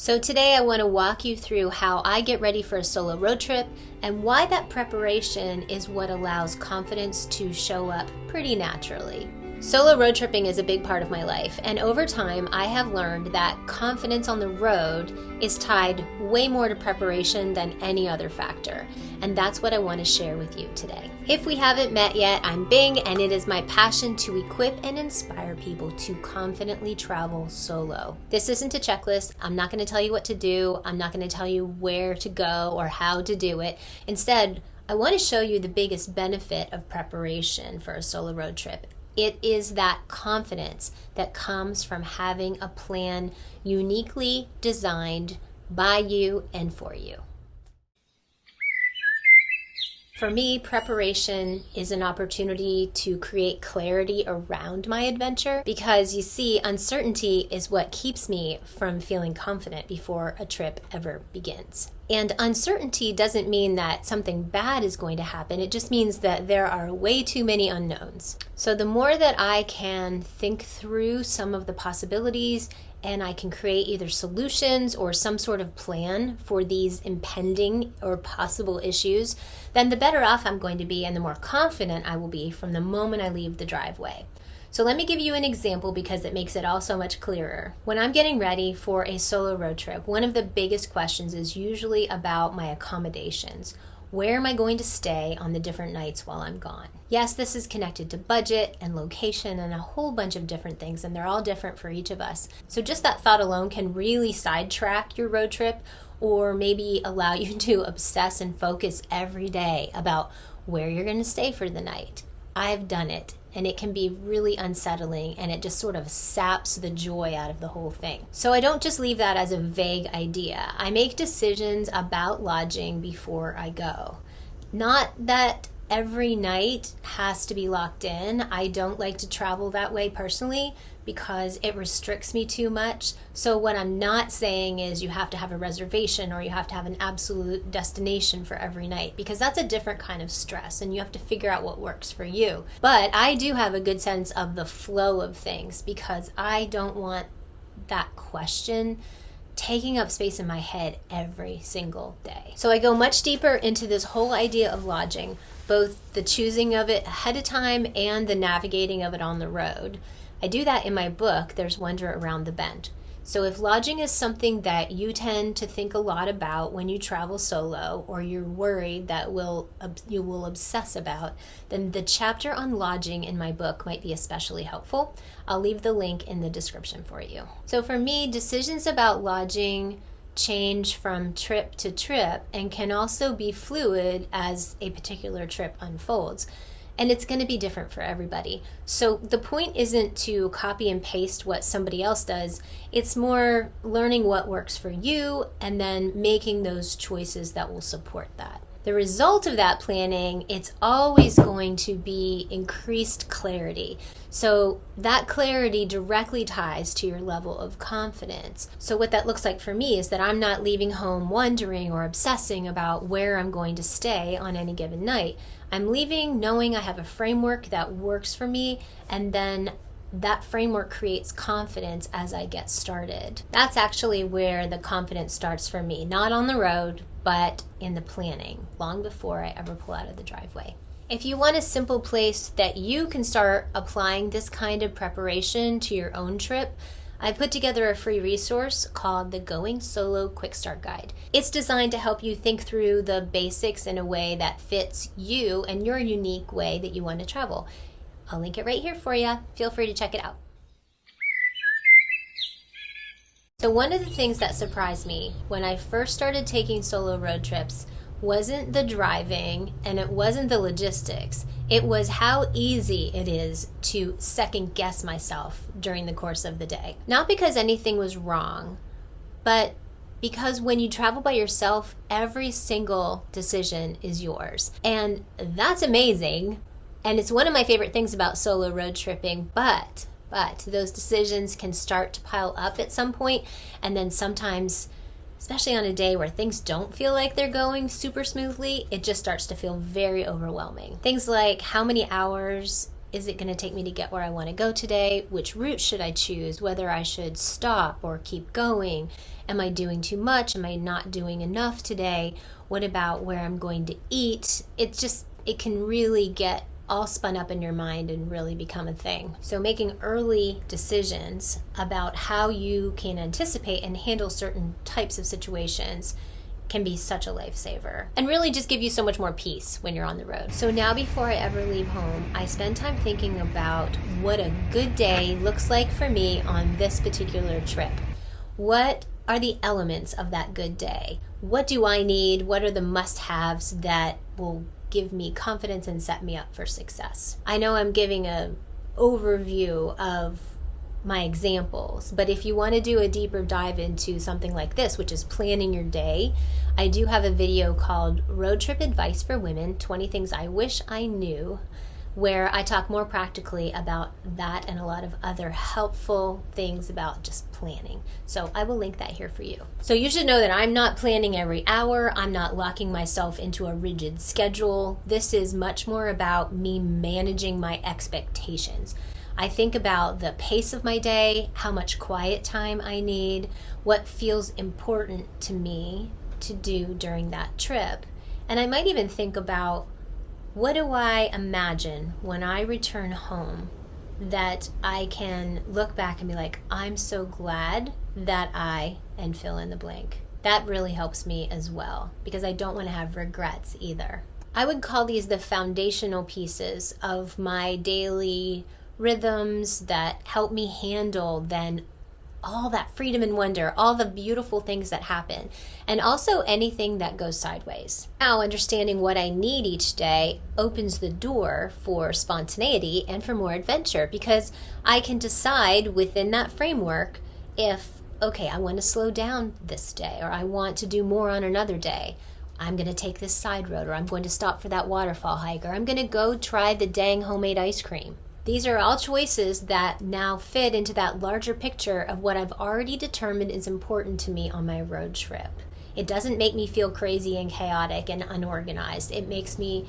So today I want to walk you through how I get ready for a solo road trip and why that preparation is what allows confidence to show up pretty naturally. Solo road tripping is a big part of my life, and over time I have learned that confidence on the road is tied way more to preparation than any other factor, and that's what I want to share with you today. If we haven't met yet, I'm Bing, and it is my passion to equip and inspire people to confidently travel solo. This isn't a checklist. I'm not going to tell you what to do. I'm not going to tell you where to go or how to do it. Instead, I want to show you the biggest benefit of preparation for a solo road trip. It is that confidence that comes from having a plan uniquely designed by you and for you. For me, preparation is an opportunity to create clarity around my adventure because, you see, uncertainty is what keeps me from feeling confident before a trip ever begins. And uncertainty doesn't mean that something bad is going to happen. It just means that there are way too many unknowns. So the more that I can think through some of the possibilities and I can create either solutions or some sort of plan for these impending or possible issues, then the better off I'm going to be and the more confident I will be from the moment I leave the driveway. So let me give you an example because it makes it all so much clearer. When I'm getting ready for a solo road trip, one of the biggest questions is usually about my accommodations. Where am I going to stay on the different nights while I'm gone? Yes, this is connected to budget and location and a whole bunch of different things, and they're all different for each of us. So just that thought alone can really sidetrack your road trip or maybe allow you to obsess and focus every day about where you're going to stay for the night. I've done it, and it can be really unsettling, and it just sort of saps the joy out of the whole thing. So I don't just leave that as a vague idea. I make decisions about lodging before I go. Not that every night has to be locked in. I don't like to travel that way personally because it restricts me too much. So what I'm not saying is you have to have a reservation or you have to have an absolute destination for every night, because that's a different kind of stress and you have to figure out what works for you. But I do have a good sense of the flow of things because I don't want that question taking up space in my head every single day. So I go much deeper into this whole idea of lodging, both the choosing of it ahead of time and the navigating of it on the road. I do that in my book, There's Wonder Around the Bend. So if lodging is something that you tend to think a lot about when you travel solo, or you're worried that you will obsess about, then the chapter on lodging in my book might be especially helpful. I'll leave the link in the description for you. So for me, decisions about lodging change from trip to trip and can also be fluid as a particular trip unfolds. And it's going to be different for everybody. So the point isn't to copy and paste what somebody else does. It's more learning what works for you and then making those choices that will support that. The result of that planning, it's always going to be increased clarity. So that clarity directly ties to your level of confidence. So what that looks like for me is that I'm not leaving home wondering or obsessing about where I'm going to stay on any given night. I'm leaving knowing I have a framework that works for me, and then that framework creates confidence as I get started. That's actually where the confidence starts for me, not on the road, but in the planning, long before I ever pull out of the driveway. If you want a simple place that you can start applying this kind of preparation to your own trip, I put together a free resource called the Going Solo Quick Start Guide. It's designed to help you think through the basics in a way that fits you and your unique way that you want to travel. I'll link it right here for you. Feel free to check it out. So one of the things that surprised me when I first started taking solo road trips wasn't the driving and it wasn't the logistics. It was how easy it is to second guess myself during the course of the day. Not because anything was wrong, but because when you travel by yourself, every single decision is yours. And that's amazing. And it's one of my favorite things about solo road tripping, but those decisions can start to pile up at some point, and then sometimes, especially on a day where things don't feel like they're going super smoothly, it just starts to feel very overwhelming. Things like how many hours is it going to take me to get where I want to go today? Which route should I choose? Whether I should stop or keep going? Am I doing too much? Am I not doing enough today? What about where I'm going to eat? It can really get all spun up in your mind and really become a thing. So making early decisions about how you can anticipate and handle certain types of situations can be such a lifesaver and really just give you so much more peace when you're on the road. So now before I ever leave home, I spend time thinking about what a good day looks like for me on this particular trip. What are the elements of that good day? What do I need? What are the must-haves that will give me confidence and set me up for success? I know I'm giving an overview of my examples, but if you want to do a deeper dive into something like this, which is planning your day, I do have a video called Road Trip Advice for Women, 20 Things I Wish I Knew, where I talk more practically about that and a lot of other helpful things about just planning. So I will link that here for you. So you should know that I'm not planning every hour. I'm not locking myself into a rigid schedule. This is much more about me managing my expectations. I think about the pace of my day, how much quiet time I need, what feels important to me to do during that trip. And I might even think about, what do I imagine when I return home that I can look back and be like, I'm so glad that and fill in the blank. That really helps me as well, because I don't want to have regrets either. I would call these the foundational pieces of my daily rhythms that help me handle then all that freedom and wonder, all the beautiful things that happen, and also anything that goes sideways. Now, understanding what I need each day opens the door for spontaneity and for more adventure, because I can decide within that framework if, okay, I want to slow down this day, or I want to do more on another day. I'm going to take this side road, or I'm going to stop for that waterfall hike, or I'm going to go try the dang homemade ice cream. These are all choices that now fit into that larger picture of what I've already determined is important to me on my road trip. It doesn't make me feel crazy and chaotic and unorganized. It makes me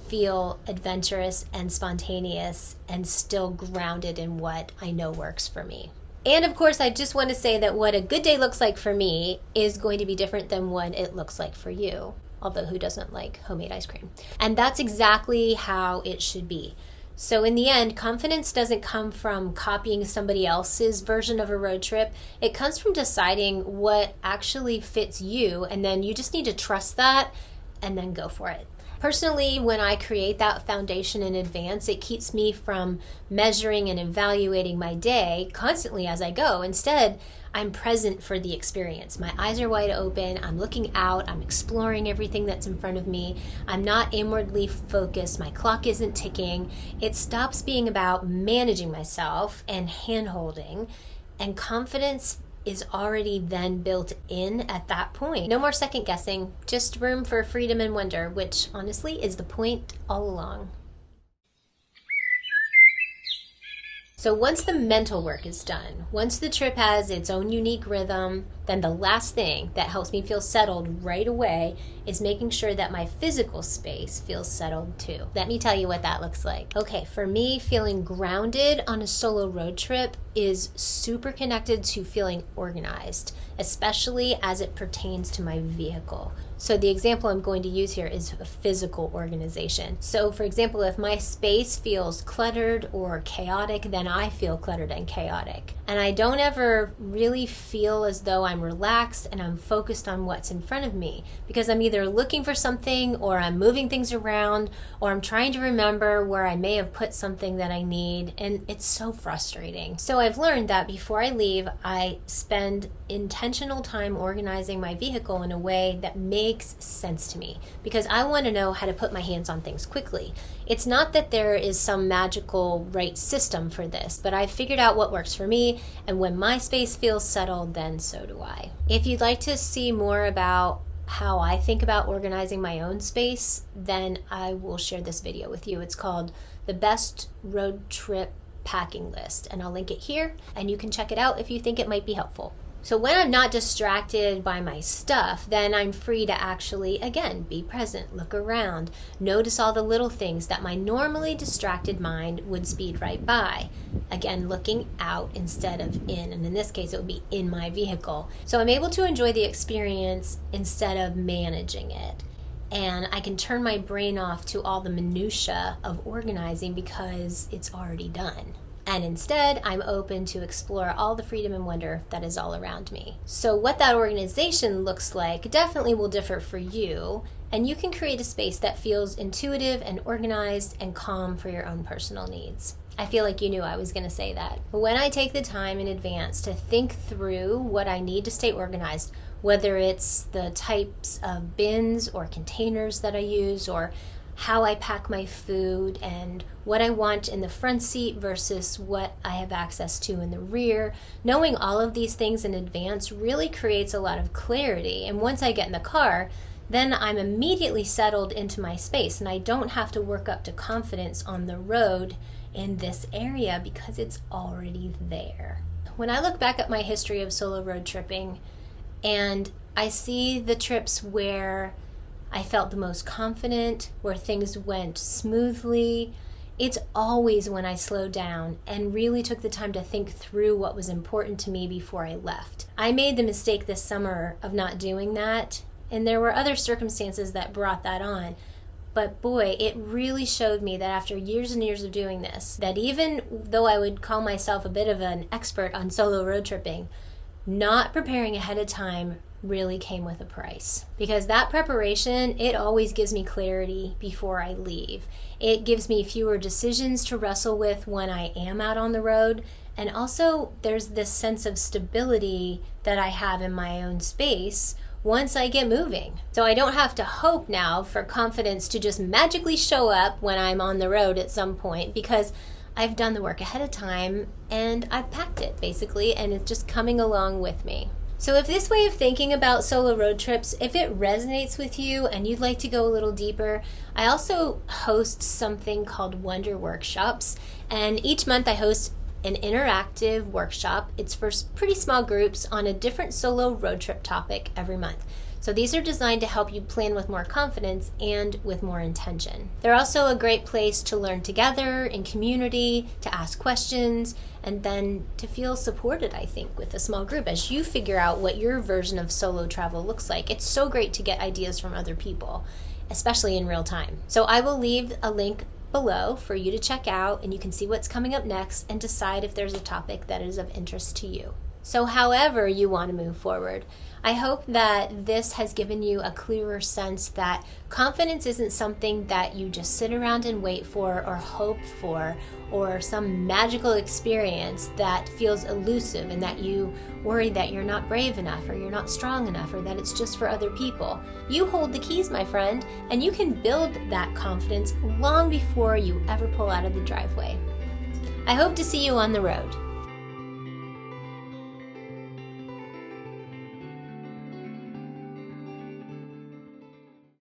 feel adventurous and spontaneous and still grounded in what I know works for me. And of course, I just want to say that what a good day looks like for me is going to be different than what it looks like for you, although who doesn't like homemade ice cream? And that's exactly how it should be. So in the end, confidence doesn't come from copying somebody else's version of a road trip. It comes from deciding what actually fits you, and then you just need to trust that and then go for it. Personally, when I create that foundation in advance, it keeps me from measuring and evaluating my day constantly as I go. Instead, I'm present for the experience. My eyes are wide open. I'm looking out. I'm exploring everything that's in front of me. I'm not inwardly focused. My clock isn't ticking. It stops being about managing myself and hand-holding, and confidence is already then built in at that point. No more second guessing, just room for freedom and wonder, which honestly is the point all along. So once the mental work is done, once the trip has its own unique rhythm, then the last thing that helps me feel settled right away is making sure that my physical space feels settled too. Let me tell you what that looks like. Okay, for me, feeling grounded on a solo road trip is super connected to feeling organized, especially as it pertains to my vehicle. So the example I'm going to use here is a physical organization. So for example, if my space feels cluttered or chaotic, then I feel cluttered and chaotic. And I don't ever really feel as though I'm relaxed and I'm focused on what's in front of me, because I'm either looking for something, or I'm moving things around, or I'm trying to remember where I may have put something that I need, and it's so frustrating. So I've learned that before I leave, I spend intentional time organizing my vehicle in a way that makes sense to me, because I want to know how to put my hands on things quickly. It's not that there is some magical right system for this, but I've figured out what works for me, and when my space feels settled, then so do I. If you'd like to see more about how I think about organizing my own space, then I will share this video with you. It's called The Best Road Trip Packing List, and I'll link it here, and you can check it out if you think it might be helpful. So when I'm not distracted by my stuff, then I'm free to actually, again, be present, look around, notice all the little things that my normally distracted mind would speed right by. Again, looking out instead of in, and in this case, it would be in my vehicle. So I'm able to enjoy the experience instead of managing it. And I can turn my brain off to all the minutia of organizing because it's already done. And instead, I'm open to explore all the freedom and wonder that is all around me. So what that organization looks like definitely will differ for you, and you can create a space that feels intuitive and organized and calm for your own personal needs. I feel like you knew I was going to say that. But when I take the time in advance to think through what I need to stay organized, whether it's the types of bins or containers that I use, or how I pack my food, and what I want in the front seat versus what I have access to in the rear. Knowing all of these things in advance really creates a lot of clarity. And once I get in the car, then I'm immediately settled into my space, and I don't have to work up to confidence on the road in this area because it's already there. When I look back at my history of solo road tripping, and I see the trips where I felt the most confident, where things went smoothly, it's always when I slowed down and really took the time to think through what was important to me before I left. I made the mistake this summer of not doing that, and there were other circumstances that brought that on. But boy, it really showed me that after years and years of doing this, that even though I would call myself a bit of an expert on solo road tripping, not preparing ahead of time really came with a price. Because that preparation, it always gives me clarity before I leave. It gives me fewer decisions to wrestle with when I am out on the road. And also, there's this sense of stability that I have in my own space once I get moving. So I don't have to hope now for confidence to just magically show up when I'm on the road at some point, because I've done the work ahead of time and I've packed it basically, and it's just coming along with me. So if this way of thinking about solo road trips, if it resonates with you and you'd like to go a little deeper, I also host something called Wonder Workshops. And each month I host an interactive workshop. It's for pretty small groups on a different solo road trip topic every month. So these are designed to help you plan with more confidence and with more intention. They're also a great place to learn together in community, to ask questions, and then to feel supported, I think, with a small group as you figure out what your version of solo travel looks like. It's so great to get ideas from other people, especially in real time. So I will leave a link below for you to check out, and you can see what's coming up next and decide if there's a topic that is of interest to you. So however you want to move forward, I hope that this has given you a clearer sense that confidence isn't something that you just sit around and wait for or hope for, or some magical experience that feels elusive and that you worry that you're not brave enough or you're not strong enough or that it's just for other people. You hold the keys, my friend, and you can build that confidence long before you ever pull out of the driveway. I hope to see you on the road.